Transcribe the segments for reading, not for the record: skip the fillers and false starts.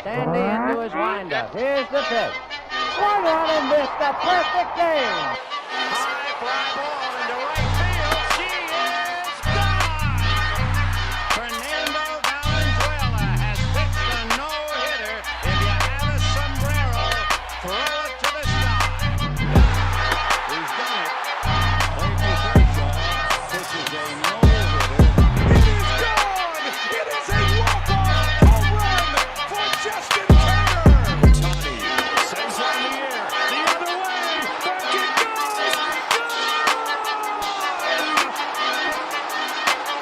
Standing into his windup. Here's the pitch. Swung on and missed a perfect game. High fly ball into right field. She is gone. Fernando Valenzuela has pitched a no-hitter. If you have a sombrero, throw it to the sky. He's done it. Clayton Kershaw pitches a no-hitter. It is gone. It is a walk-off home run for Justin Turner. Ohtani sends one in the air. The other way. Back it goes.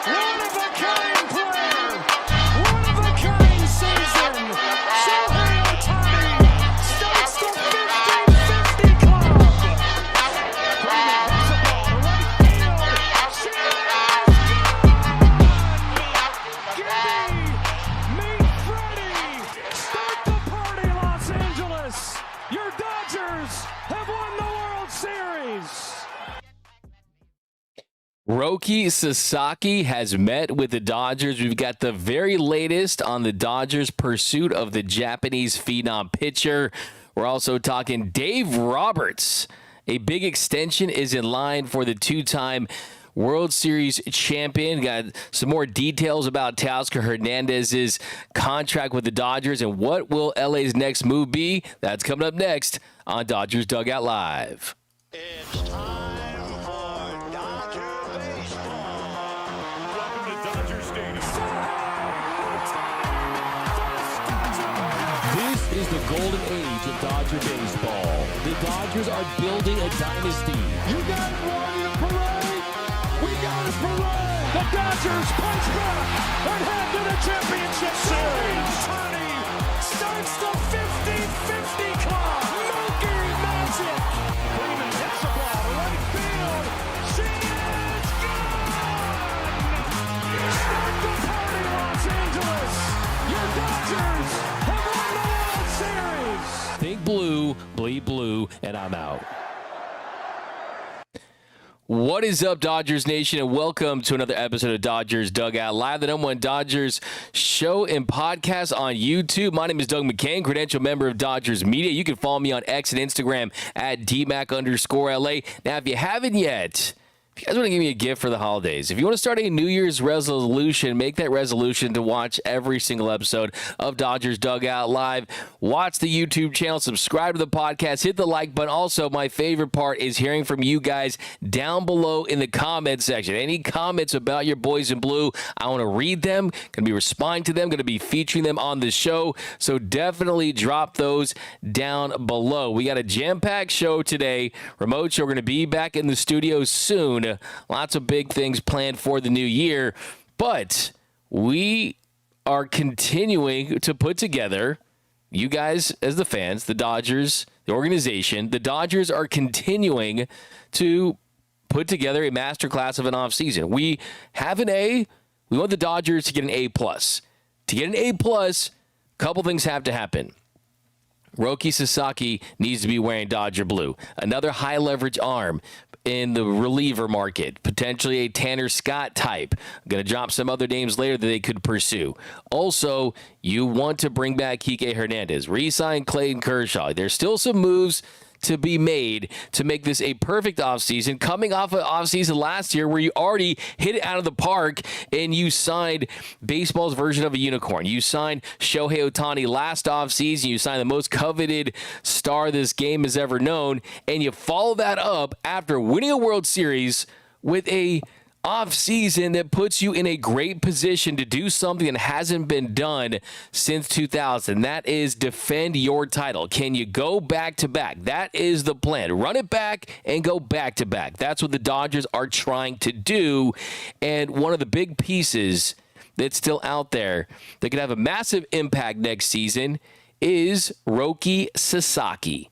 One of a kind player. One of a kind season. Shohei Ohtani starts the 50-50 club. Freeman hits the ball to right field. She is gone. Meet Freddie. Start the party, Los Angeles. Your Dodgers have won the World Series. Roki Sasaki has met with the Dodgers. We've got the very latest on the Dodgers' pursuit of the Japanese phenom pitcher. We're also talking Dave Roberts. A big extension is in line for the two-time World Series champion. Got some more details about Teoscar Hernandez's contract with the Dodgers and what will LA's next move be? That's coming up next on Dodgers Dugout Live. It's time for Dodger baseball. Welcome to Dodger Stadium. This is the golden age of Dodger baseball. The Dodgers are building a dynasty. You got it, Warrior Parade. We got a parade. The Dodgers punch back and head to the championship series. Ohtani starts the 50-50 club. Mookie Magic. Freeman hits the ball to right field. She is gone. Start the party, Los Angeles. Your Dodgers have won the World Series. Think blue, bleed blue, and I'm out. What is up, Dodgers Nation, and welcome to another episode of Dodgers Dugout Live, the #1 Dodgers show and podcast on YouTube. My name is Doug McKain, credential member of Dodgers Media. You can follow me on X and Instagram at DMac_LA. Now, if you haven't yet, if you guys want to give me a gift for the holidays, if you want to start a New Year's resolution, make that resolution to watch every single episode of Dodgers Dugout Live. Watch the YouTube channel, subscribe to the podcast, hit the like button. Also, my favorite part is hearing from you guys down below in the comment section. Any comments about your boys in blue, I want to read them, going to be responding to them, going to be featuring them on the show. So definitely drop those down below. We got a jam-packed show today. Remote show. We're going to be back in the studio soon. Lots of big things planned for the new year, but we are continuing to put together, you guys as the fans, the Dodgers, the organization, the Dodgers are continuing to put together a masterclass of an offseason. We have an A. We want the Dodgers to get an A+. To get an A+, a couple things have to happen. Roki Sasaki needs to be wearing Dodger blue. Another high leverage arm in the reliever market, potentially a Tanner Scott type. I'm going to drop some other names later that they could pursue. Also, you want to bring back Kike Hernandez, re-sign Clayton Kershaw. There's still some moves to be made to make this a perfect offseason, coming off of offseason last year where you already hit it out of the park and you signed baseball's version of a unicorn. You signed Shohei Ohtani last offseason. You signed the most coveted star this game has ever known, and you follow that up after winning a World Series with a off-season that puts you in a great position to do something that hasn't been done since 2000. That is defend your title. Can you go back-to-back? That is the plan. Run it back and go back-to-back. That's what the Dodgers are trying to do. And one of the big pieces that's still out there that could have a massive impact next season is Roki Sasaki.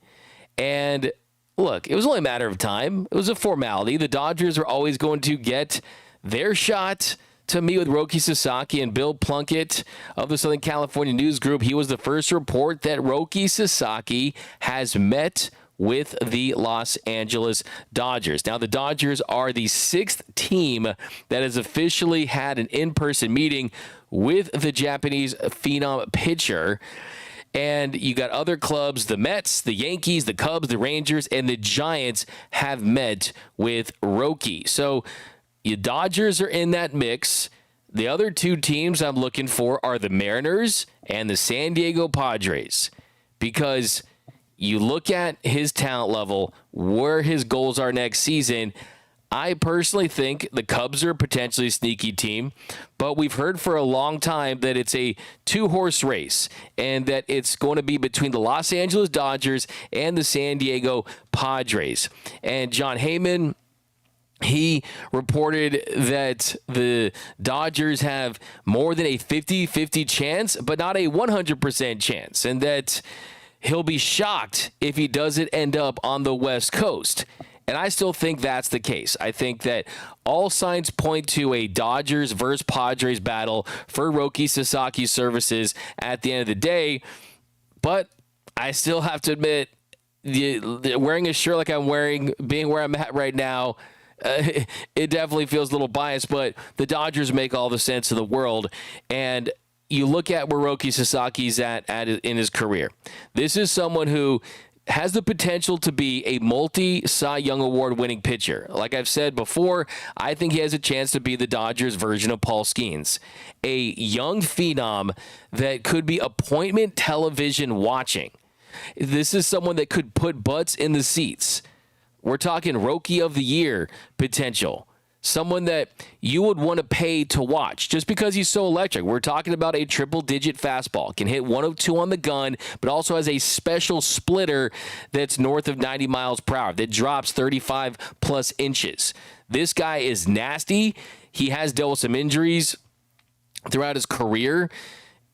And look, it was only a matter of time. It was a formality. The Dodgers are always going to get their shot to meet with Roki Sasaki, and Bill Plunkett of the Southern California News Group. He was the first to report that Roki Sasaki has met with the Los Angeles Dodgers. Now, the Dodgers are the 6th team that has officially had an in-person meeting with the Japanese phenom pitcher. And you got other clubs, the Mets, the Yankees, the Cubs, the Rangers, and the Giants have met with Roki. So your Dodgers are in that mix. The other two teams I'm looking for are the Mariners and the San Diego Padres, because you look at his talent level, where his goals are next season. I personally think the Cubs are a potentially sneaky team, but we've heard for a long time that it's a two-horse race and that it's going to be between the Los Angeles Dodgers and the San Diego Padres. And John Heyman, he reported that the Dodgers have more than a 50-50 chance, but not a 100% chance, and that he'll be shocked if he doesn't end up on the West Coast. And I still think that's the case. I think that all signs point to a Dodgers versus Padres battle for Roki Sasaki's services at the end of the day. But I still have to admit, wearing a shirt like I'm wearing, being where I'm at right now, it definitely feels a little biased. But the Dodgers make all the sense in the world. And you look at where Roki Sasaki's at in his career. This is someone who has the potential to be a multi-Cy Young Award winning pitcher. Like I've said before, I think he has a chance to be the Dodgers version of Paul Skeens, a young phenom that could be appointment television watching. This is someone that could put butts in the seats. We're talking Rookie of the Year potential. Someone that you would want to pay to watch just because he's so electric. We're talking about a triple-digit fastball. Can hit 102 on the gun, but also has a special splitter that's north of 90 miles per hour that drops 35-plus inches. This guy is nasty. He has dealt with some injuries throughout his career,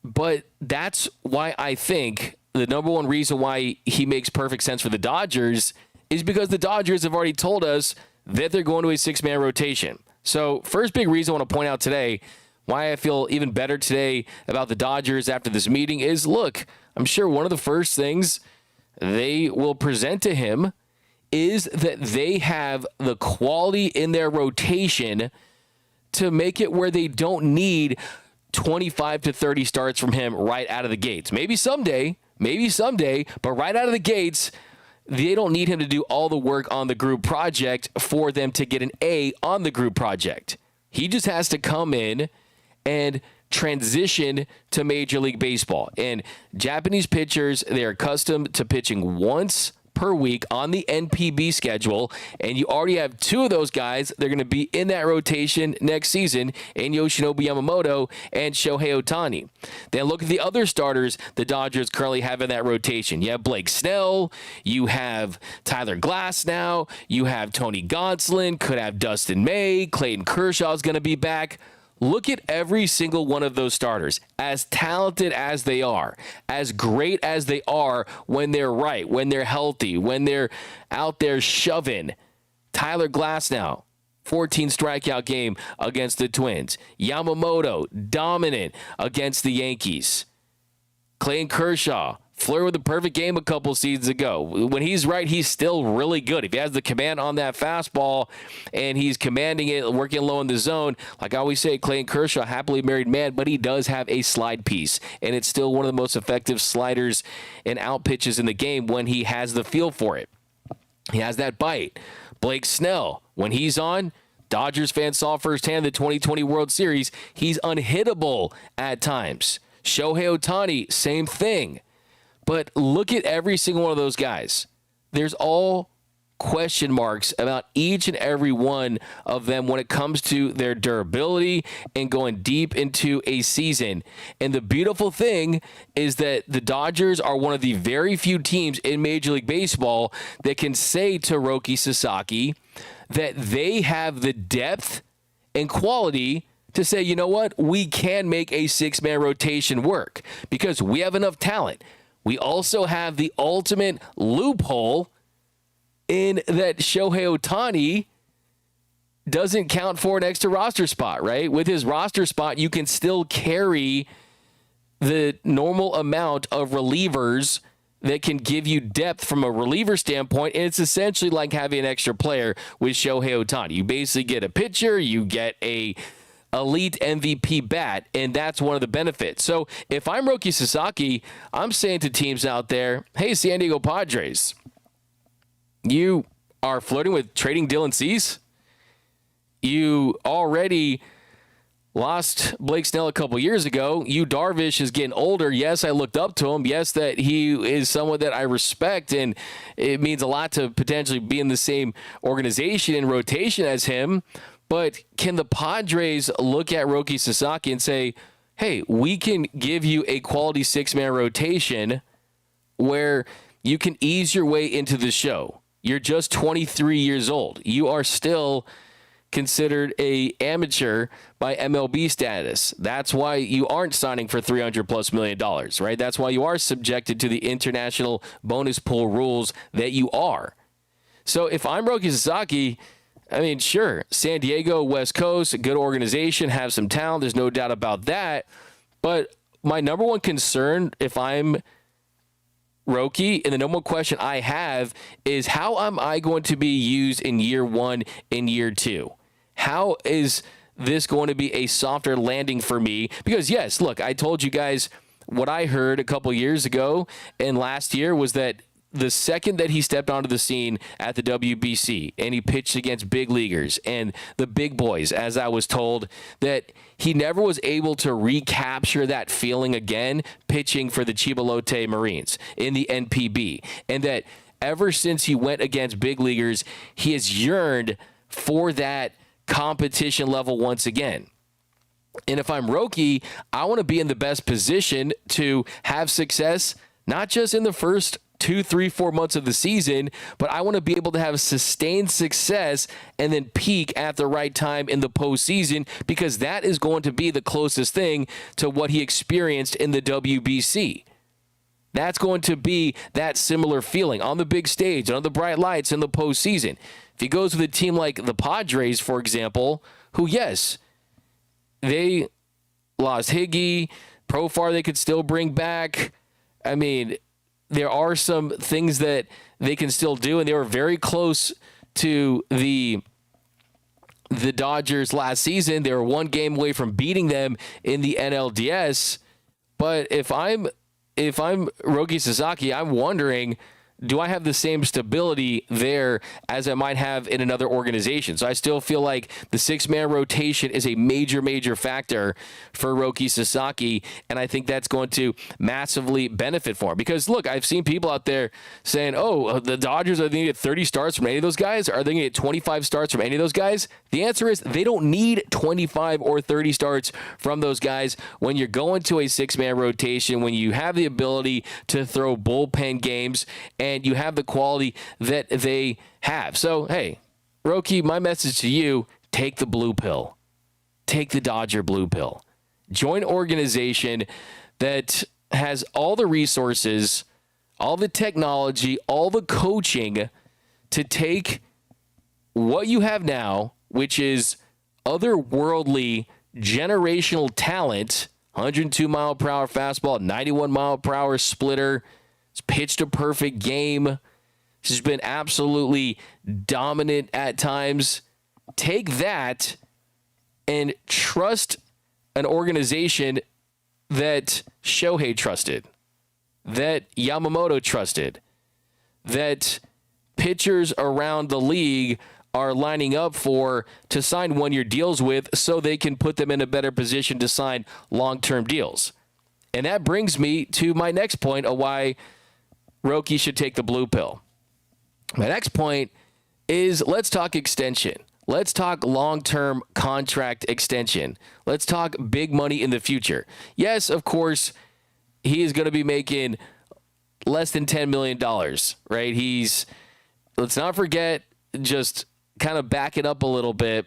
but that's why I think the number one reason why he makes perfect sense for the Dodgers is because the Dodgers have already told us that they're going to a six-man rotation. So first big reason I want to point out today why I feel even better today about the Dodgers after this meeting is, look, I'm sure one of the first things they will present to him is that they have the quality in their rotation to make it where they don't need 25 to 30 starts from him right out of the gates. Maybe someday, but right out of the gates, they don't need him to do all the work on the group project for them to get an A on the group project. He just has to come in and transition to Major League Baseball. And Japanese pitchers, they're accustomed to pitching once per week on the NPB schedule, and you already have two of those guys. They're going to be in that rotation next season in Yoshinobu Yamamoto and Shohei Ohtani. Then look at the other starters the Dodgers currently have in that rotation. You have Blake Snell, you have Tyler Glasnow, you have Tony Gonsolin, could have Dustin May, Clayton Kershaw is going to be back. Look at every single one of those starters, as talented as they are, as great as they are when they're right, when they're healthy, when they're out there shoving. Tyler Glasnow, 14 strikeout game against the Twins. Yamamoto, dominant against the Yankees. Clayton Kershaw, flirted with the perfect game a couple seasons ago. When he's right, he's still really good. If he has the command on that fastball and he's commanding it, working low in the zone, like I always say, Clayton Kershaw, happily married man, but he does have a slide piece, and it's still one of the most effective sliders and out pitches in the game when he has the feel for it. He has that bite. Blake Snell, when he's on, Dodgers fans saw firsthand the 2020 World Series, he's unhittable at times. Shohei Ohtani, same thing. But look at every single one of those guys. There's all question marks about each and every one of them when it comes to their durability and going deep into a season. And the beautiful thing is that the Dodgers are one of the very few teams in Major League Baseball that can say to Roki Sasaki that they have the depth and quality to say, you know what, we can make a six-man rotation work because we have enough talent. We also have the ultimate loophole in that Shohei Ohtani doesn't count for an extra roster spot, right? With his roster spot, you can still carry the normal amount of relievers that can give you depth from a reliever standpoint, and it's essentially like having an extra player with Shohei Ohtani. You basically get a pitcher, you get a elite MVP bat, and that's one of the benefits. So if I'm Roki Sasaki, I'm saying to teams out there, hey, San Diego Padres, you are flirting with trading Dylan Cease? You already lost Blake Snell a couple years ago. Yu Darvish is getting older. Yes, I looked up to him. Yes, that he is someone that I respect, and it means a lot to potentially be in the same organization and rotation as him. But can the Padres look at Roki Sasaki and say, hey, we can give you a quality six-man rotation where you can ease your way into the show? You're just 23 years old. You are still considered a amateur by MLB status. That's why you aren't signing for $300+ million, right? That's why you are subjected to the international bonus pool rules that you are. So if I'm Roki Sasaki, I mean, sure, San Diego, West Coast, a good organization, have some talent. There's no doubt about that. But my number one concern, if I'm Roki, and the number one question I have is, how am I going to be used in year one and year two? How is this going to be a softer landing for me? Because, yes, look, I told you guys what I heard a couple years ago and last year was that the second that he stepped onto the scene at the WBC and he pitched against big leaguers and the big boys, as I was told, that he never was able to recapture that feeling again pitching for the Chibalote Marines in the NPB. And that ever since he went against big leaguers, he has yearned for that competition level once again. And if I'm Roki, I want to be in the best position to have success, not just in the first 2, 3, 4 months of the season, but I want to be able to have sustained success and then peak at the right time in the postseason, because that is going to be the closest thing to what he experienced in the WBC. That's going to be that similar feeling on the big stage, under the bright lights in the postseason. If he goes with a team like the Padres, for example, who, yes, they lost Higgy, Profar they could still bring back. I mean, there are some things that they can still do, and they were very close to the Dodgers last season. They were one game away from beating them in the NLDS. But if I'm Roki Sasaki, I'm wondering, do I have the same stability there as I might have in another organization? So I still feel like the six-man rotation is a major, major factor for Roki Sasaki, and I think that's going to massively benefit for him. Because, look, I've seen people out there saying, oh, the Dodgers, are they going to get 30 starts from any of those guys? Are they going to get 25 starts from any of those guys? The answer is they don't need 25 or 30 starts from those guys when you're going to a six-man rotation, when you have the ability to throw bullpen games, and you have the quality that they have. So, hey, Roki, my message to you, take the blue pill. Take the Dodger blue pill. Join an organization that has all the resources, all the technology, all the coaching to take what you have now, which is otherworldly generational talent, 102-mile-per-hour fastball, 91-mile-per-hour splitter. It's pitched a perfect game. She's been absolutely dominant at times. Take that and trust an organization that Shohei trusted, that Yamamoto trusted, that pitchers around the league are lining up for to sign one-year deals with, so they can put them in a better position to sign long-term deals. And that brings me to my next point of why Roki should take the blue pill. My next point is, let's talk extension. Let's talk long-term contract extension. Let's talk big money in the future. Yes, of course, he is going to be making less than $10 million, right? Let's not forget, just kind of back it up a little bit.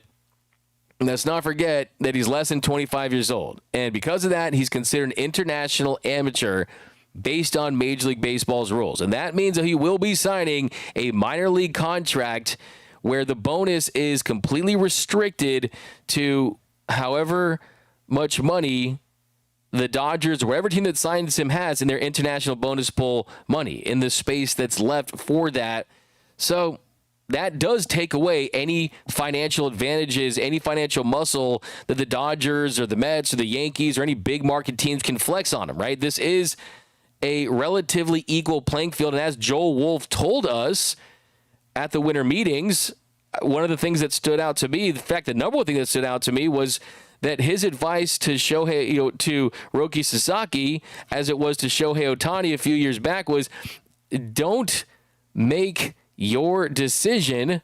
Let's not forget that he's less than 25 years old. And because of that, he's considered an international amateur based on Major League Baseball's rules. And that means that he will be signing a minor league contract where the bonus is completely restricted to however much money the Dodgers, or whatever team that signs him, has in their international bonus pool money, in the space that's left for that. So that does take away any financial advantages, any financial muscle that the Dodgers or the Mets or the Yankees or any big market teams can flex on them, right? This is a relatively equal playing field. And as Joel Wolf told us at the winter meetings, one of the things that stood out to me, the number one thing that stood out to me was that his advice to Shohei, to Roki Sasaki, as it was to Shohei Ohtani a few years back, was don't make your decision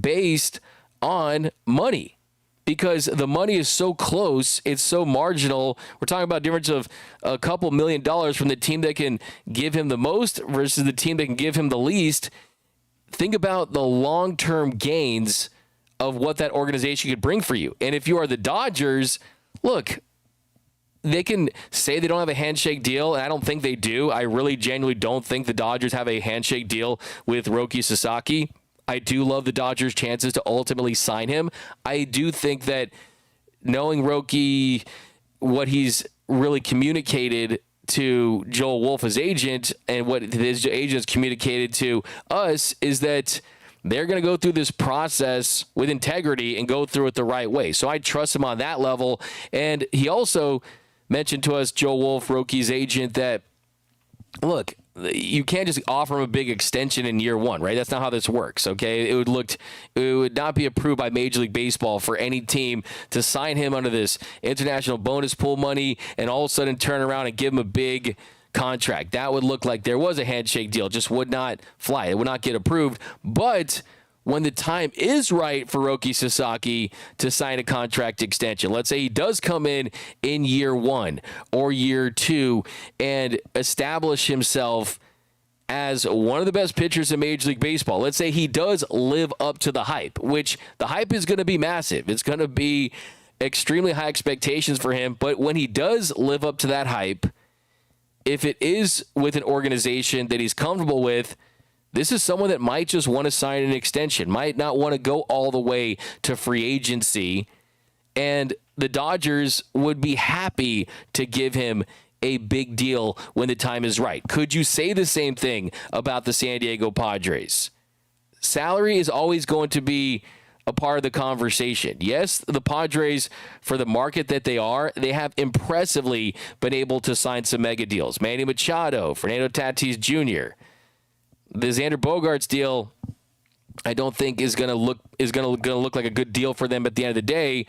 based on money, because the money is so close, it's so marginal. We're talking about a difference of a couple $1 million from the team that can give him the most versus the team that can give him the least. Think about the long-term gains of what that organization could bring for you. And if you are the Dodgers, look, they can say they don't have a handshake deal, and I don't think they do. I really genuinely don't think the Dodgers have a handshake deal with Roki Sasaki. I do love the Dodgers' chances to ultimately sign him. I do think that knowing Roki, what he's really communicated to Joel Wolf, his agent, and what his agents communicated to us is that they're going to go through this process with integrity and go through it the right way. So I trust him on that level. And he also mentioned to us, Joe Wolf, Roki's agent, that, look, you can't just offer him a big extension in year one, right? That's not how this works, okay? It would not be approved by Major League Baseball for any team to sign him under this international bonus pool money and all of a sudden turn around and give him a big contract. That would look like there was a handshake deal, just would not fly. It would not get approved. But when the time is right for Roki Sasaki to sign a contract extension, let's say he does come in year one or year two and establish himself as one of the best pitchers in Major League Baseball. Let's say he does live up to the hype, which the hype is going to be massive. It's going to be extremely high expectations for him. But when he does live up to that hype, if it is with an organization that he's comfortable with, this is someone that might just want to sign an extension, might not want to go all the way to free agency, and the Dodgers would be happy to give him a big deal when the time is right. Could you say the same thing about the San Diego Padres? Salary is always going to be a part of the conversation. Yes, the Padres, for the market that they are, they have impressively been able to sign some mega deals. Manny Machado, Fernando Tatis Jr., the Xander Bogaerts deal, I don't think is going to look like a good deal for them at the end of the day.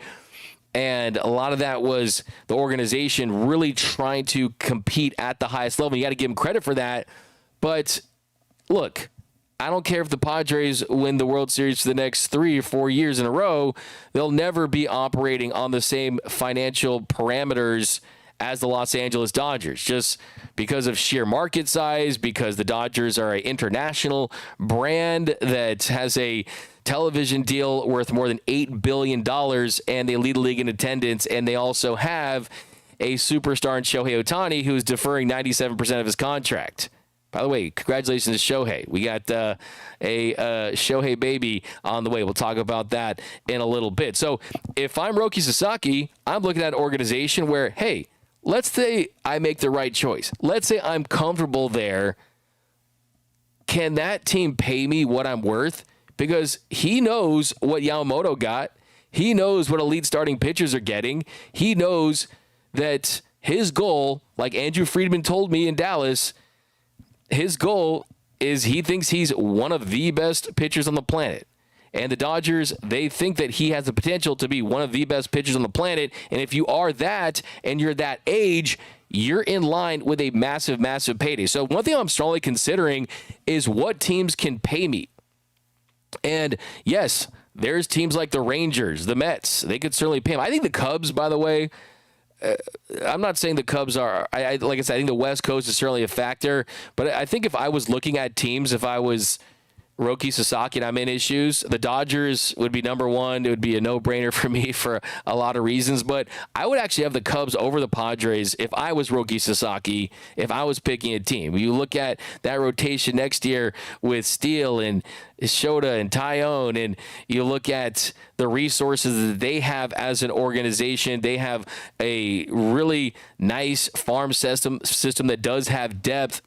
And a lot of that was the organization really trying to compete at the highest level. You got to give them credit for that. But look, I don't care if the Padres win the World Series for the next 3 or 4 years in a row. They'll never be operating on the same financial parameters as the Los Angeles Dodgers, just because of sheer market size, because the Dodgers are an international brand that has a television deal worth more than $8 billion, and they lead the league in attendance, and they also have a superstar in Shohei Ohtani who's deferring 97% of his contract. By the way, congratulations to Shohei. We got a Shohei baby on the way. We'll talk about that in a little bit. So if I'm Roki Sasaki, I'm looking at an organization where, hey, let's say I make the right choice. Let's say I'm comfortable there. Can that team pay me what I'm worth? Because he knows what Yamamoto got. He knows what elite starting pitchers are getting. He knows that his goal, like Andrew Friedman told me in Dallas, his goal is he thinks he's one of the best pitchers on the planet. And the Dodgers, they think that he has the potential to be one of the best pitchers on the planet. And if you are that and you're that age, you're in line with a massive, massive payday. So one thing I'm strongly considering is what teams can pay me. And yes, there's teams like the Rangers, the Mets. They could certainly pay him. I think the Cubs, by the way, I'm not saying the Cubs are, like I said, I think the West Coast is certainly a factor. But I think if I was looking at teams, if I was Roki Sasaki and I'm in his shoes, the Dodgers would be number one. It would be a no-brainer for me for a lot of reasons. But I would actually have the Cubs over the Padres if I was Roki Sasaki, if I was picking a team. You look at that rotation next year with Steele and Shota and Tyone, and you look at the resources that they have as an organization. They have a really nice farm system that does have depth.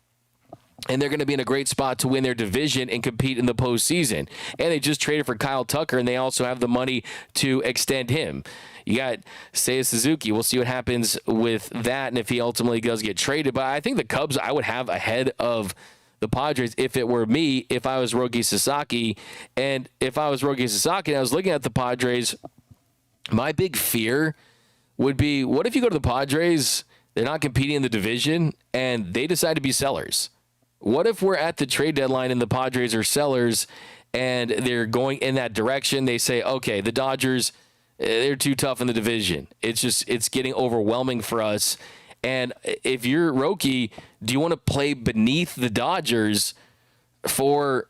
and they're going to be in a great spot to win their division and compete in the postseason. And they just traded for Kyle Tucker, and they also have the money to extend him. You got Seiya Suzuki. We'll see what happens with that and if he ultimately does get traded. But I think the Cubs I would have ahead of the Padres if it were me, if I was Roki Sasaki. And if I was Roki Sasaki and I was looking at the Padres, my big fear would be, what if you go to the Padres, they're not competing in the division, and they decide to be sellers? What if we're at the trade deadline and the Padres are sellers and they're going in that direction? They say, okay, the Dodgers, they're too tough in the division. It's getting overwhelming for us. And if you're Roki, do you want to play beneath the Dodgers for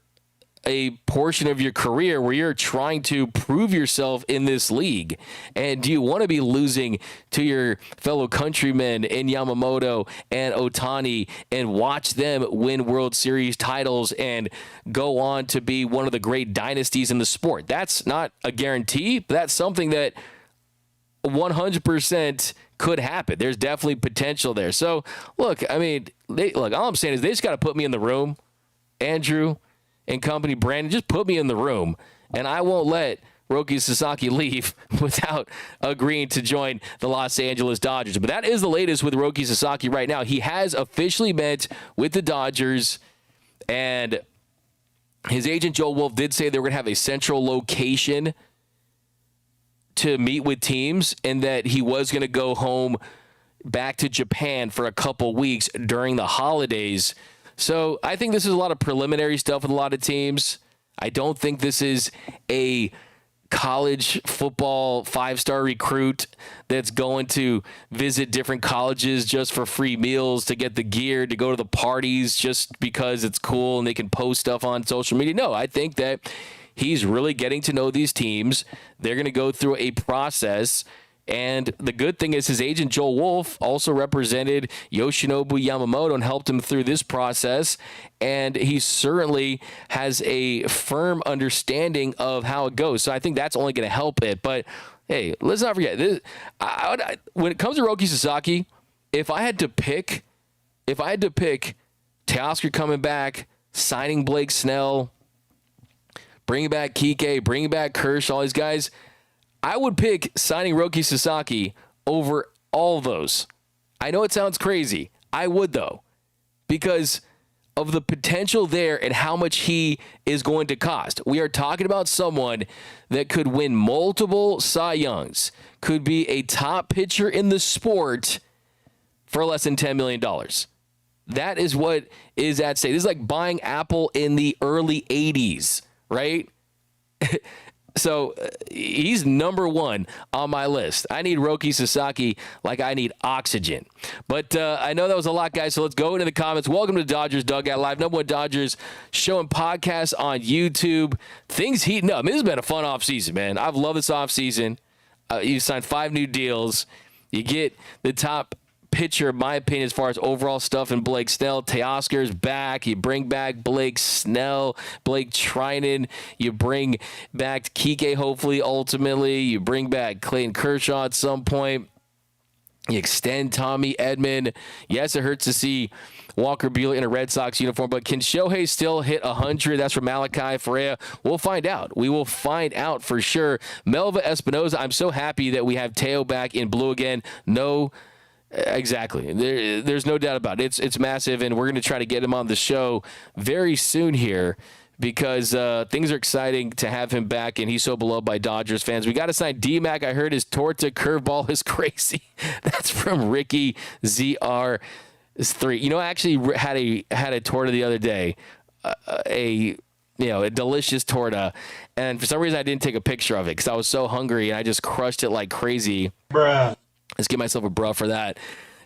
a portion of your career where you're trying to prove yourself in this league? And do you want to be losing to your fellow countrymen in Yamamoto and Ohtani and watch them win World Series titles and go on to be one of the great dynasties in the sport? That's not a guarantee, but that's something that 100% could happen. There's definitely potential there. So look, I mean, all I'm saying is they just got to put me in the room, Andrew and company, Brandon, just put me in the room, and I won't let Roki Sasaki leave without agreeing to join the Los Angeles Dodgers. But that is the latest with Roki Sasaki right now. He has officially met with the Dodgers, and his agent Joe Wolf did say they were going to have a central location to meet with teams, and that he was going to go home back to Japan for a couple weeks during the holidays. So I think this is a lot of preliminary stuff with a lot of teams. I don't think this is a college football 5-star recruit that's going to visit different colleges just for free meals, to get the gear, to go to the parties just because it's cool and they can post stuff on social media. No, I think that he's really getting to know these teams. They're going to go through a process. And the good thing is his agent, Joel Wolf, also represented Yoshinobu Yamamoto and helped him through this process. And he certainly has a firm understanding of how it goes. So I think that's only going to help it. But, hey, let's not forget, this, when it comes to Roki Sasaki, if I had to pick Teoscar coming back, signing Blake Snell, bringing back Kike, bringing back Kershaw, all these guys, I would pick signing Roki Sasaki over all those. I know it sounds crazy. I would, though, because of the potential there and how much he is going to cost. We are talking about someone that could win multiple Cy Youngs, could be a top pitcher in the sport for less than $10 million. That is what is at stake. This is like buying Apple in the early 80s, right? So he's number one on my list. I need Roki Sasaki like I need oxygen. But I know that was a lot, guys, so let's go into the comments. Welcome to Dodgers Dugout Live, #1 Dodgers show and podcast on YouTube. Things heating up. I mean, this has been a fun offseason, man. I've loved this offseason. You signed 5 new deals. You get the top pitcher, in my opinion, as far as overall stuff in Blake Snell. Teoscar's back. You bring back Blake Snell, Blake Trinan. You bring back Kike, hopefully, ultimately. You bring back Clayton Kershaw at some point. You extend Tommy Edman. Yes, it hurts to see Walker Buehler in a Red Sox uniform, but can Shohei still hit 100? That's from Malachi Ferreira. We'll find out. We will find out for sure. Melva Espinoza, I'm so happy that we have Teo back in blue again. No, exactly. There's no doubt about it. It's massive, and we're going to try to get him on the show very soon here because things are exciting to have him back, and he's so beloved by Dodgers fans. We got to sign D-Mac. I heard his Torta curveball is crazy. That's from Ricky ZR3. You know, I actually had a Torta the other day, a delicious Torta, and for some reason I didn't take a picture of it because I was so hungry, and I just crushed it like crazy. Bruh. Let's give myself a bruh for that.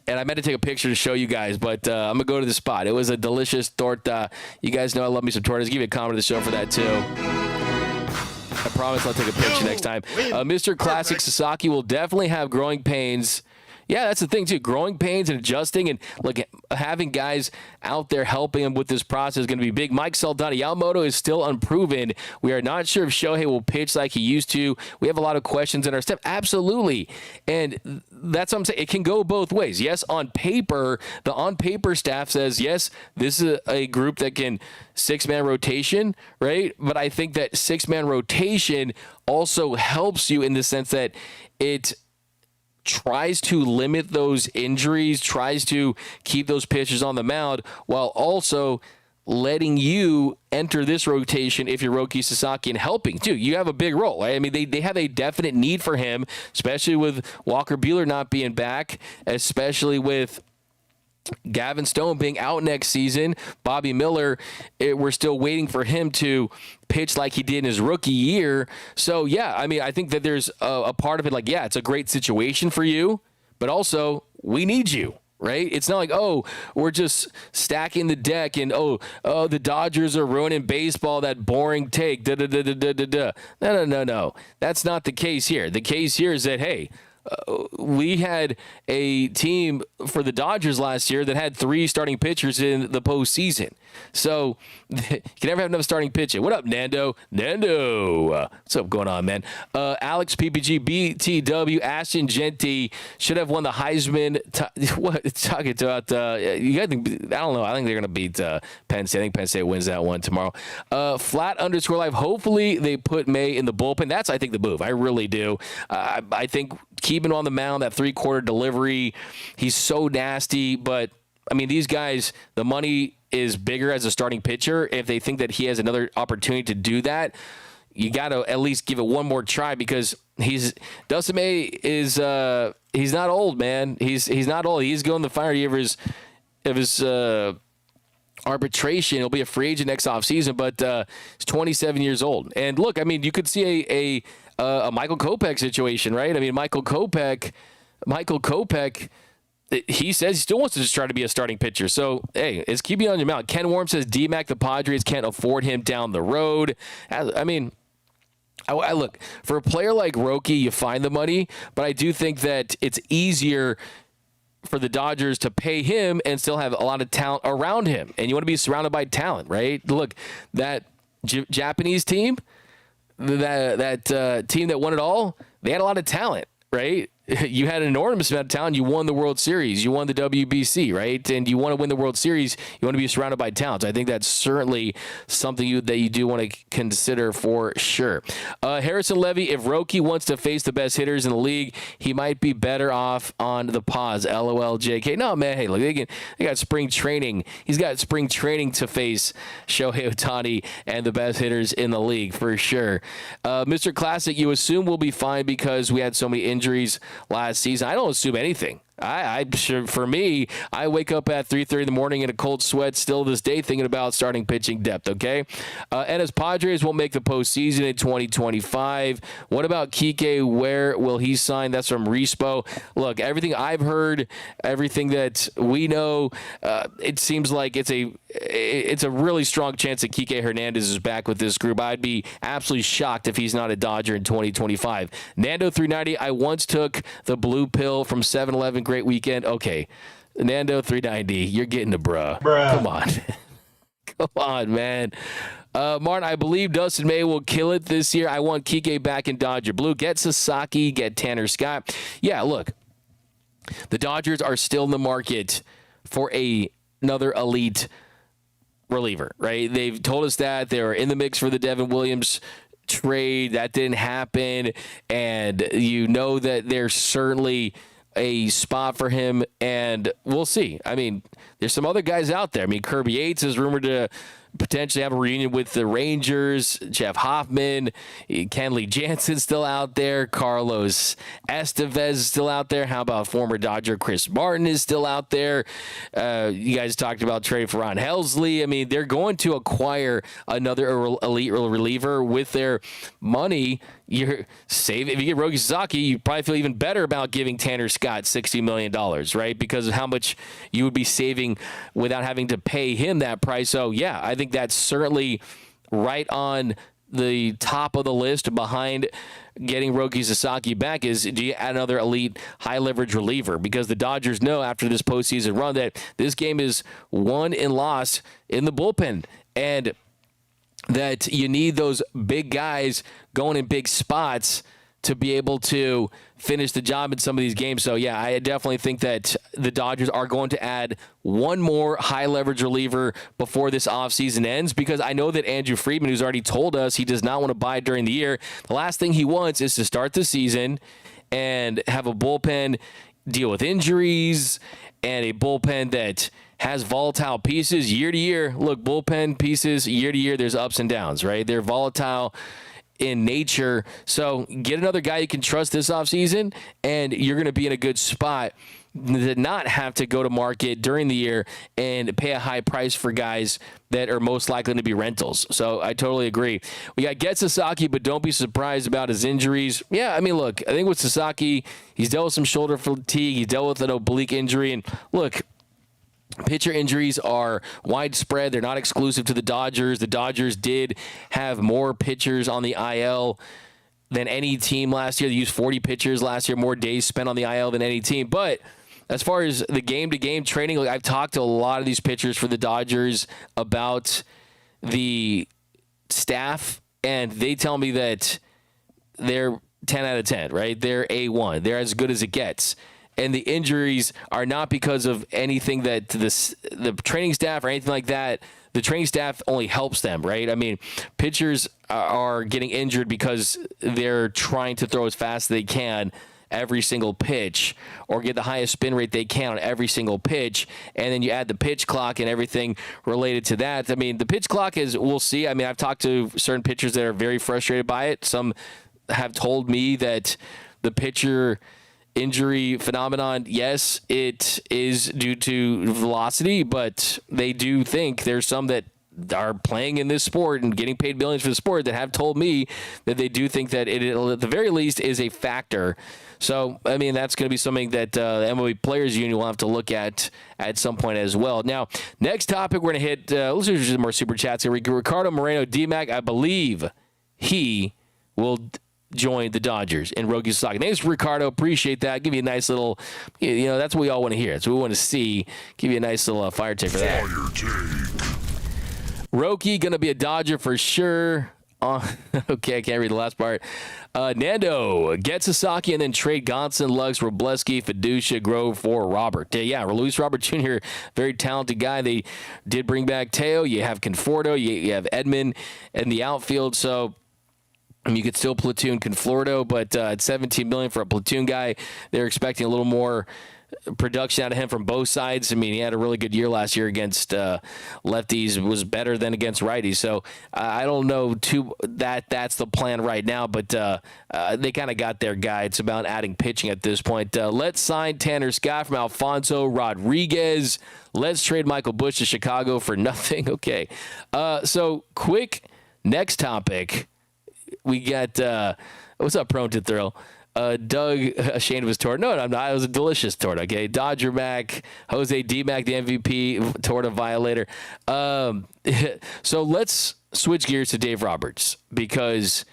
And I meant to take a picture to show you guys, but I'm going to go to the spot. It was a delicious torta. You guys know I love me some tortas. Give me a comment to the show for that, too. I promise I'll take a picture next time. Mr. Classic Sasaki will definitely have growing pains. Yeah, that's the thing, too. Growing pains and adjusting and look, having guys out there helping him with this process is going to be big. Mike Saldana, Yamamoto is still unproven. We are not sure if Shohei will pitch like he used to. We have a lot of questions in our step. Absolutely. And that's what I'm saying. It can go both ways. Yes, on paper, the on-paper staff says, yes, this is a group that can six-man rotation, right? But I think that six-man rotation also helps you in the sense that it tries to limit those injuries, tries to keep those pitchers on the mound while also letting you enter this rotation if you're Roki Sasaki and helping too. You have a big role, right? I mean, they have a definite need for him, especially with Walker Buehler not being back, especially with Gavin Stone being out next season. Bobby Miller, we're still waiting for him to pitch like he did in his rookie year. So, yeah, I mean, I think that there's a part of it like, yeah, it's a great situation for you, but also we need you. Right? It's not like, oh, we're just stacking the deck and, oh, the Dodgers are ruining baseball, that boring take. No. That's not the case here. The case here is that, hey, we had a team for the Dodgers last year that had 3 starting pitchers in the postseason. So you can never have enough starting pitching. What up, Nando? What's up going on, man? Alex PPG, BTW, Ashton Genty should have won the Heisman. What talking about? You guys think? I don't know. I think they're gonna beat Penn State. I think Penn State wins that one tomorrow. Flat_life. Hopefully they put May in the bullpen. That's I think the move. I really do. I think keeping on the mound, that 3/4 delivery. He's so nasty, but I mean these guys, the money is bigger as a starting pitcher. If they think that he has another opportunity to do that, you got to at least give it one more try because Dustin May is he's not old, man. He's not old. He's going the final year of his arbitration. He'll be a free agent next offseason, but he's 27 years old. And look, I mean, you could see a Michael Kopech situation, right? I mean, Michael Kopech, he says he still wants to just try to be a starting pitcher. So, hey, it's keeping on your mount. Ken Warm says D-Mac, the Padres can't afford him down the road. I mean, I look, for a player like Roki, you find the money, but I do think that it's easier for the Dodgers to pay him and still have a lot of talent around him. And you want to be surrounded by talent, right? Look, that Japanese team, that team that won it all, they had a lot of talent, right? You had an enormous amount of talent. You won the World Series. You won the WBC, right? And you want to win the World Series. You want to be surrounded by talent. So I think that's certainly something that you do want to consider for sure. Harrison Levy, if Roki wants to face the best hitters in the league, he might be better off on the pause. LOL, JK. No, man. Hey, look, they got spring training. He's got spring training to face Shohei Ohtani and the best hitters in the league for sure. Mr. Classic, you assume we'll be fine because we had so many injuries last season. I don't assume anything. For me, I wake up at 3:30 in the morning in a cold sweat still this day thinking about starting pitching depth, okay? And as Padres won't make the postseason in 2025, what about Kike? Where will he sign? That's from Respo. Look, everything I've heard, everything that we know, it seems like it's a really strong chance that Kike Hernandez is back with this group. I'd be absolutely shocked if he's not a Dodger in 2025. Nando 390, I once took the blue pill from 7-Eleven. Great weekend. Okay. Nando 390, you're getting the bruh. Come on. Come on, man. Martin, I believe Dustin May will kill it this year. I want Kike back in Dodger blue. Get Sasaki, get Tanner Scott. Yeah, look, the Dodgers are still in the market for another elite reliever, right? They've told us that they were in the mix for the Devin Williams trade. That didn't happen. And you know that there's certainly a spot for him, and we'll see. I mean, there's some other guys out there. I mean, Kirby Yates is rumored to potentially have a reunion with the Rangers. Jeff Hoffman, Kenley Jansen's still out there. Carlos Estevez is still out there. How about former Dodger Chris Martin is still out there? You guys talked about trade for Ron Helsley. I mean, they're going to acquire another elite reliever with their money. You're saving. If you get Roki Sasaki, you probably feel even better about giving Tanner Scott $60 million, right? Because of how much you would be saving without having to pay him that price. So, yeah, I think that's certainly right on the top of the list behind getting Roki Sasaki back is, do you add another elite high-leverage reliever? Because the Dodgers know after this postseason run that this game is won and lost in the bullpen, and that you need those big guys going in big spots to be able to finish the job in some of these games. So, yeah, I definitely think that the Dodgers are going to add one more high-leverage reliever before this offseason ends, because I know that Andrew Friedman, who's already told us he does not want to buy during the year, the last thing he wants is to start the season and have a bullpen deal with injuries and a bullpen that has volatile pieces year to year. Look, bullpen pieces year to year, there's ups and downs, right? They're volatile in nature. So get another guy you can trust this offseason, and you're going to be in a good spot to not have to go to market during the year and pay a high price for guys that are most likely to be rentals. So I totally agree. We got Get Sasaki, but don't be surprised about his injuries. Yeah, I mean, look, I think with Sasaki, he's dealt with some shoulder fatigue. He dealt with an oblique injury. And look, pitcher injuries are widespread. They're not exclusive to the Dodgers. The Dodgers did have more pitchers on the IL than any team last year. They used 40 pitchers last year, more days spent on the IL than any team. But as far as the game-to-game training, like, I've talked to a lot of these pitchers for the Dodgers about the staff, and they tell me that they're 10 out of 10, right? They're A1. They're as good as it gets. And the injuries are not because of anything that the training staff or anything like that. The training staff only helps them, right? I mean, pitchers are getting injured because they're trying to throw as fast as they can every single pitch, or get the highest spin rate they can on every single pitch, and then you add the pitch clock and everything related to that. I mean, the pitch clock is, we'll see. I mean, I've talked to certain pitchers that are very frustrated by it. Some have told me that the pitcher injury phenomenon, yes, it is due to velocity, but they do think there's some that are playing in this sport and getting paid millions for the sport that have told me that they do think that it, at the very least, is a factor. So, I mean, that's going to be something that the MLB Players Union will have to look at some point as well. Now, next topic, we're going to hit, let's do some more super chats here. Ricardo Moreno, D-Mac, I believe he will join the Dodgers in Roki Sasaki. Thanks, Ricardo. Appreciate that. Give you a nice little, you know, that's what we all want to hear. That's what we want to see. Give you a nice little fire take for that. Roki, going to be a Dodger for sure. Okay, I can't read the last part. Nando, get Sasaki and then trade Gonson, Lux, Robleski, Fiducia, Grove for Robert. Yeah, Luis Robert Jr., very talented guy. They did bring back Teo. You have Conforto. You have Edman in the outfield. So you could still platoon Conforto, but at $17 million for a platoon guy, they're expecting a little more production out of him from both sides. I mean, he had a really good year last year against lefties, was better than against righties. So I don't know that's the plan right now, but they kind of got their guy. It's about adding pitching at this point. Let's sign Tanner Scott from Alfonso Rodriguez. Let's trade Michael Busch to Chicago for nothing. Okay. So quick next topic. We got, what's up, Prone to Thrill? Doug ashamed of his torta. No, I'm not. It was a delicious torta. Okay, Dodger Mac, Jose D Mac, the MVP, torta violator. So let's switch gears to Dave Roberts, because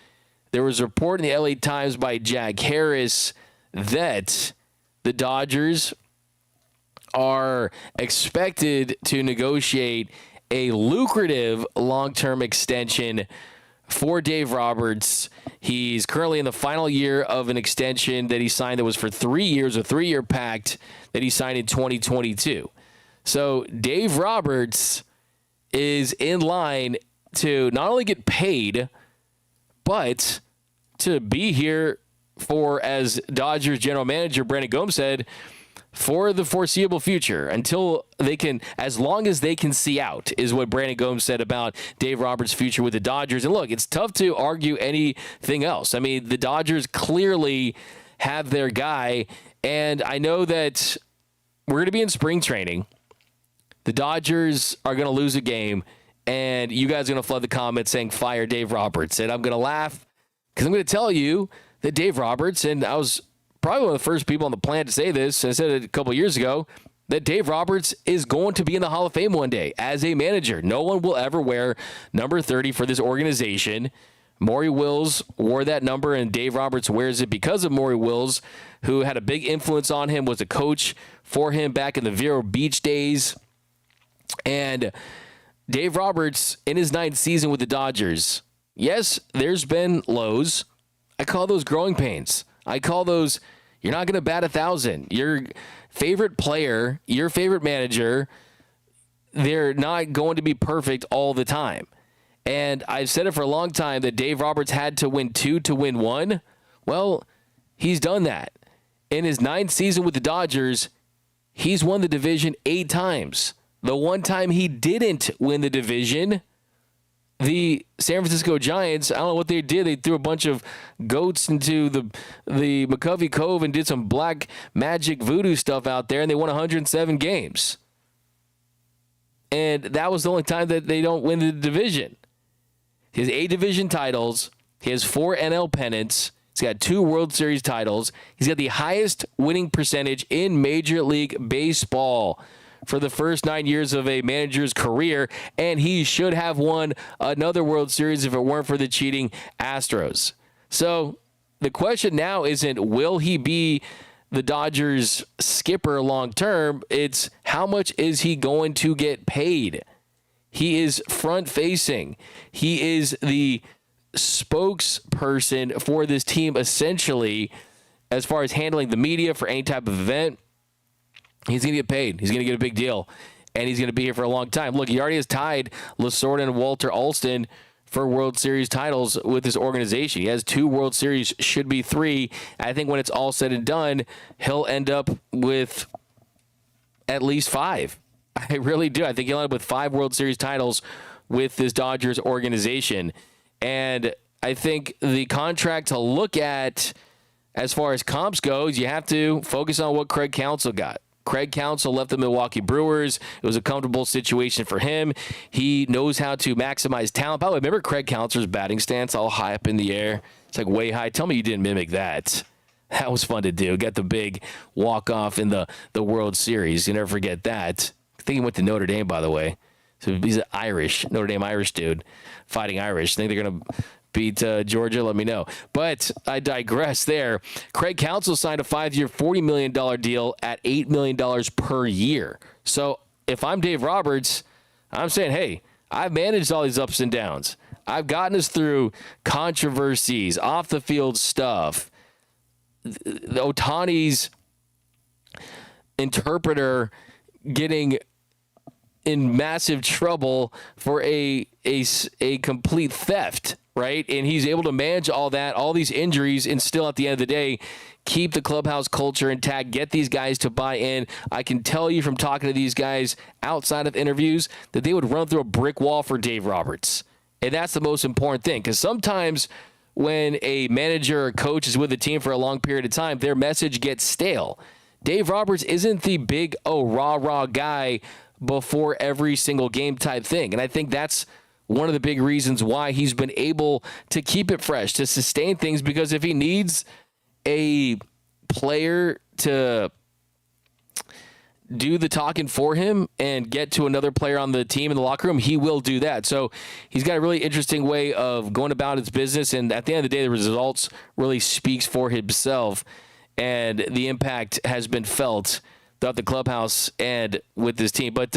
there was a report in the LA Times by Jack Harris that the Dodgers are expected to negotiate a lucrative long-term extension for Dave Roberts. He's currently in the final year of an extension that he signed that was for 3 years, a 3-year pact that he signed in 2022. So Dave Roberts is in line to not only get paid, but to be here for, as Dodgers general manager Brandon Gomes said, for the foreseeable future, until they can, as long as they can see out, is what Brandon Gomes said about Dave Roberts' future with the Dodgers. And look, it's tough to argue anything else. I mean, the Dodgers clearly have their guy, and I know that we're going to be in spring training. The Dodgers are going to lose a game, and you guys are going to flood the comments saying, fire Dave Roberts. And I'm going to laugh, because I'm going to tell you that Dave Roberts, and I was probably one of the first people on the planet to say this, I said it a couple years ago, that Dave Roberts is going to be in the Hall of Fame one day as a manager. No one will ever wear number 30 for this organization Maury Wills wore that number, and Dave Roberts wears it because of Maury Wills, who had a big influence on him, was a coach for him back in the Vero Beach days. And Dave Roberts, in his 9th season with the Dodgers, yes, there's been lows. I call those growing pains. I call those, you're not going to bat 1,000. Your favorite player, your favorite manager, they're not going to be perfect all the time. And I've said it for a long time that Dave Roberts had to win 2 to win 1. Well, he's done that. In his 9th season with the Dodgers, he's won the division 8 times. The one time he didn't win the division, the San Francisco Giants, I don't know what they did. They threw a bunch of goats into the McCovey Cove and did some black magic voodoo stuff out there, and they won 107 games. And that was the only time that they don't win the division. He has 8 division titles. He has 4 NL pennants. He's got 2 World Series titles. He's got the highest winning percentage in Major League Baseball for the first 9 years of a manager's career, and he should have won another World Series if it weren't for the cheating Astros. So the question now isn't, will he be the Dodgers skipper long term? It's, how much is he going to get paid? He is front facing. He is the spokesperson for this team, essentially, as far as handling the media for any type of event. He's going to get paid. He's going to get a big deal, and he's going to be here for a long time. Look, he already has tied Lasorda and Walter Alston for World Series titles with this organization. He has 2 World Series, should be 3. I think when it's all said and done, he'll end up with at least 5. I really do. I think he'll end up with 5 World Series titles with this Dodgers organization. And I think the contract to look at as far as comps goes, you have to focus on what Craig Counsell got. Craig Counsell left the Milwaukee Brewers. It was a comfortable situation for him. He knows how to maximize talent. By the way, remember Craig Counsell's batting stance all high up in the air? It's like way high. Tell me you didn't mimic that. That was fun to do. Got the big walk-off in the World Series. You never forget that. I think he went to Notre Dame, by the way. So he's an Irish, Notre Dame Irish dude, fighting Irish. Think they're going to beat Georgia? Let me know. But I digress there. Craig Counsell signed a 5-year, $40 million deal at $8 million per year. So if I'm Dave Roberts, I'm saying, hey, I've managed all these ups and downs. I've gotten us through controversies, off-the-field stuff. The Ohtani's interpreter getting in massive trouble for a complete theft, right? And he's able to manage all that, all these injuries, and still at the end of the day, keep the clubhouse culture intact, get these guys to buy in. I can tell you from talking to these guys outside of interviews that they would run through a brick wall for Dave Roberts. And that's the most important thing, because sometimes when a manager or coach is with a team for a long period of time, their message gets stale. Dave Roberts isn't the big, rah-rah guy before every single game type thing. And I think that's one of the big reasons why he's been able to keep it fresh, to sustain things, because if he needs a player to do the talking for him and get to another player on the team in the locker room, he will do that. So he's got a really interesting way of going about his business, and at the end of the day, the results really speaks for himself, and the impact has been felt throughout the clubhouse and with this team. But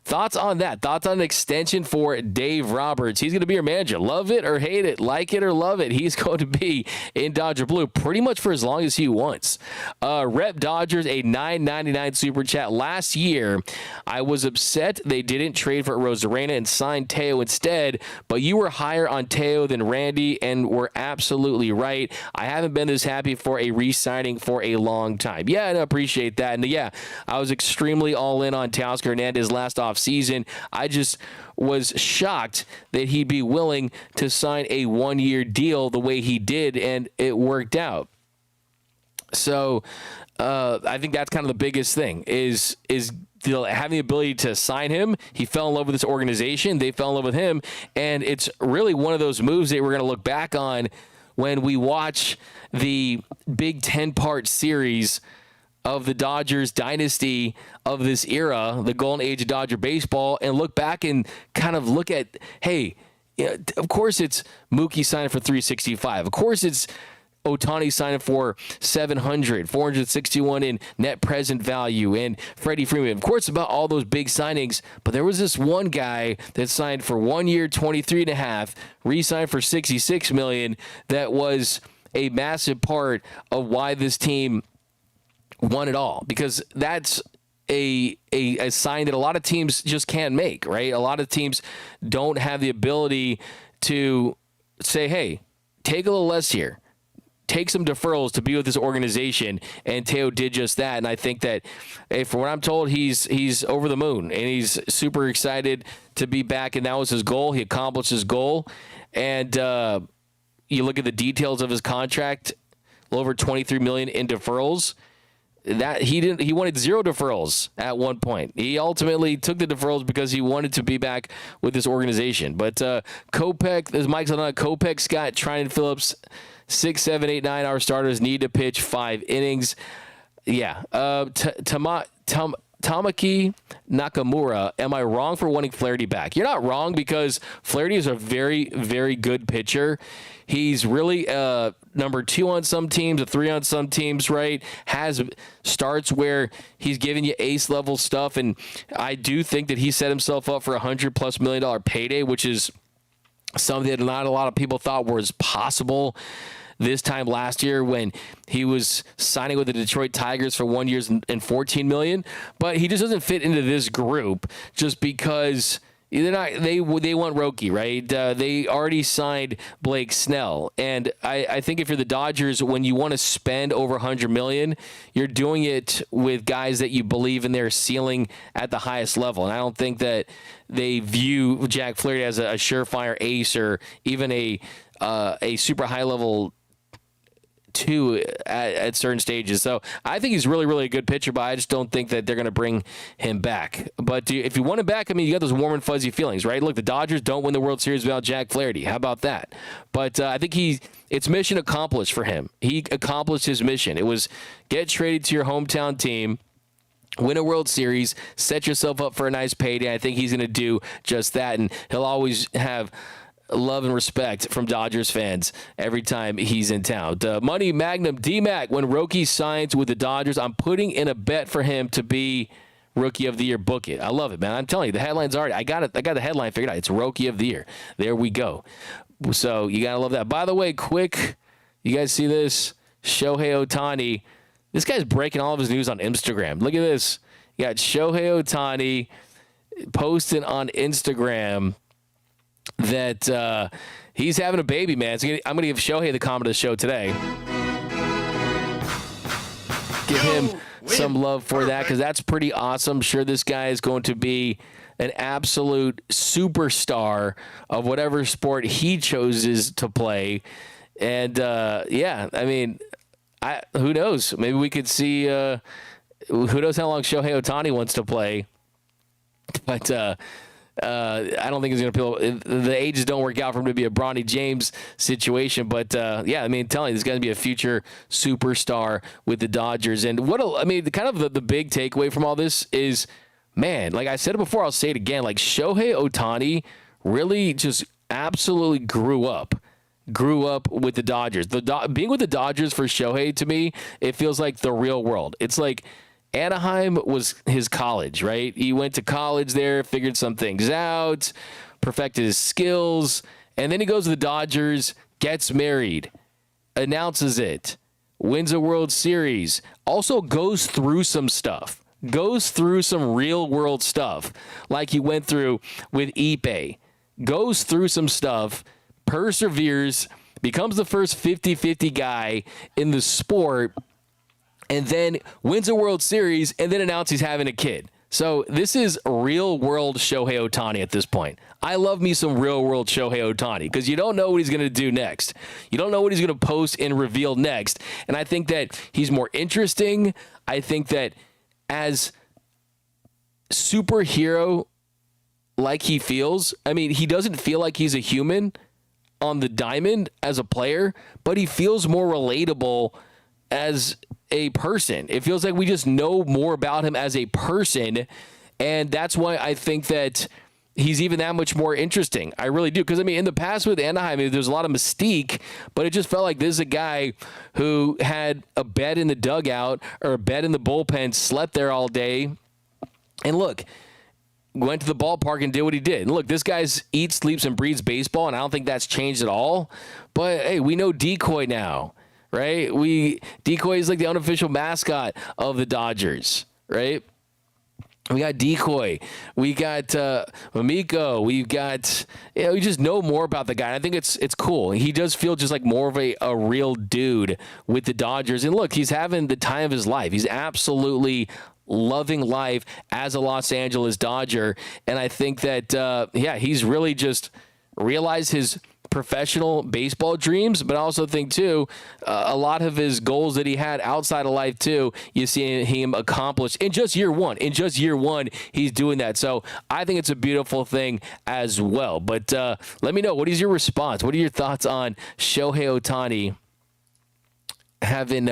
thoughts on that? Thoughts on an extension for Dave Roberts? He's going to be your manager. Love it or hate it, like it or love it, he's going to be in Dodger Blue pretty much for as long as he wants. Rep Dodgers, a $9.99 super chat. Last year, I was upset they didn't trade for Rosarena and signed Teo instead, but you were higher on Teo than Randy and were absolutely right. I haven't been this happy for a re-signing for a long time. Yeah, I appreciate that. And yeah, I was extremely all in on Teoscar Hernandez last offseason. I just was shocked that he'd be willing to sign a 1-year deal the way he did, and it worked out. So I think that's kind of the biggest thing is having the ability to sign him. He fell in love with this organization. They fell in love with him, and it's really one of those moves that we're going to look back on when we watch the big 10-part series of the Dodgers dynasty of this era, the golden age of Dodger baseball, and look back and kind of look at, hey, of course it's Mookie signing for 365. Of course it's Ohtani signing for 700, 461 in net present value, and Freddie Freeman. Of course, about all those big signings, but there was this one guy that signed for 1 year, 23.5, re-signed for $66 million. That was a massive part of why this team won it all, because that's a sign that a lot of teams just can't make, right? A lot of teams don't have the ability to say, hey, take a little less here. Take some deferrals to be with this organization, and Teo did just that. And I think that, hey, for what I'm told, he's over the moon, and he's super excited to be back, and that was his goal. He accomplished his goal. And you look at the details of his contract, a little over $23 million in deferrals. That he wanted 0 deferrals at one point. He ultimately took the deferrals because he wanted to be back with this organization. But Kopech, as Mike's on Kopech, Scott, Trinan Phillips, 6, 7, 8, 9 hour starters need to pitch 5 innings. Yeah. Tamaki Nakamura, am I wrong for wanting Flaherty back? You're not wrong, because Flaherty is a very, very good pitcher. He's really number 2 on some teams, a 3 on some teams, right? Has starts where he's giving you ace level stuff, and I do think that he set himself up for $100+ million payday, which is something that not a lot of people thought was possible this time last year when he was signing with the Detroit Tigers for 1 year and $14 million. But he just doesn't fit into this group just because they're not. They want Roki, right? They already signed Blake Snell, and I think if you're the Dodgers, when you want to spend over $100 million, you're doing it with guys that you believe in their ceiling at the highest level. And I don't think that they view Jack Flaherty as a surefire ace or even a super high level 2 at certain stages. So I think he's really, really a good pitcher, but I just don't think that they're going to bring him back. But if you want him back, I mean, you got those warm and fuzzy feelings, right? Look, the Dodgers don't win the World Series without Jack Flaherty. How about that? But I think it's mission accomplished for him. He accomplished his mission. It was get traded to your hometown team, win a World Series, set yourself up for a nice payday. I think he's going to do just that, and he'll always have love and respect from Dodgers fans every time he's in town. Money Magnum D-Mac, when Roki signs with the Dodgers, I'm putting in a bet for him to be Rookie of the Year. Book it. I love it, man. I'm telling you, the headline's already, I got the headline figured out. It's Rookie of the Year. There we go. So you got to love that. By the way, quick, you guys see this? Shohei Ohtani. This guy's breaking all of his news on Instagram. Look at this. You got Shohei Ohtani posting on Instagram that he's having a baby, man. So I'm going to give Shohei the comment of the show today. Give him some love for that, because that's pretty awesome. I'm sure this guy is going to be an absolute superstar of whatever sport he chooses to play. And, yeah, I mean, who knows? Maybe we could see who knows how long Shohei Ohtani wants to play. But I don't think he's going to the ages don't work out for him to be a Bronny James situation. But, yeah, I mean, telling you, this guy's going to be a future superstar with the Dodgers. And kind of the big takeaway from all this is, man, like I said it before, I'll say it again, like Shohei Ohtani really just absolutely grew up with the Dodgers. Being with the Dodgers for Shohei, to me, it feels like the real world. It's like Anaheim was his college, right? He went to college there, figured some things out, perfected his skills, and then he goes to the Dodgers, gets married, announces it, wins a World Series, also goes through some stuff, goes through some real world stuff like he went through with Ipe, goes through some stuff, perseveres, becomes the first 50-50 guy in the sport, and then wins a World Series, and then announces he's having a kid. So this is real-world Shohei Ohtani at this point. I love me some real-world Shohei Ohtani, because you don't know what he's going to do next. You don't know what he's going to post and reveal next. And I think that he's more interesting. I think that as superhero like he feels, I mean, he doesn't feel like he's a human on the diamond as a player, but he feels more relatable as a person. It feels like we just know more about him as a person, and that's why I think that he's even that much more interesting. I really do. Because, I mean, in the past with Anaheim, there's a lot of mystique, but it just felt like this is a guy who had a bed in the dugout or a bed in the bullpen, slept there all day. And look, went to the ballpark and did what he did. And look, this guy's eats, sleeps, and breathes baseball, and I don't think that's changed at all. But, hey, we know Decoy now, right? Decoy is like the unofficial mascot of the Dodgers, right? We got Decoy. We got Mamiko. We've got, we just know more about the guy. And I think it's cool. He does feel just like more of a real dude with the Dodgers. And look, he's having the time of his life. He's absolutely loving life as a Los Angeles Dodger. And I think that, he's really just realized his professional baseball dreams, but I also think too, a lot of his goals that he had outside of life too, you see him accomplish in just year one. In just year one, he's doing that. So I think it's a beautiful thing as well. But let me know, what is your response? What are your thoughts on Shohei Ohtani having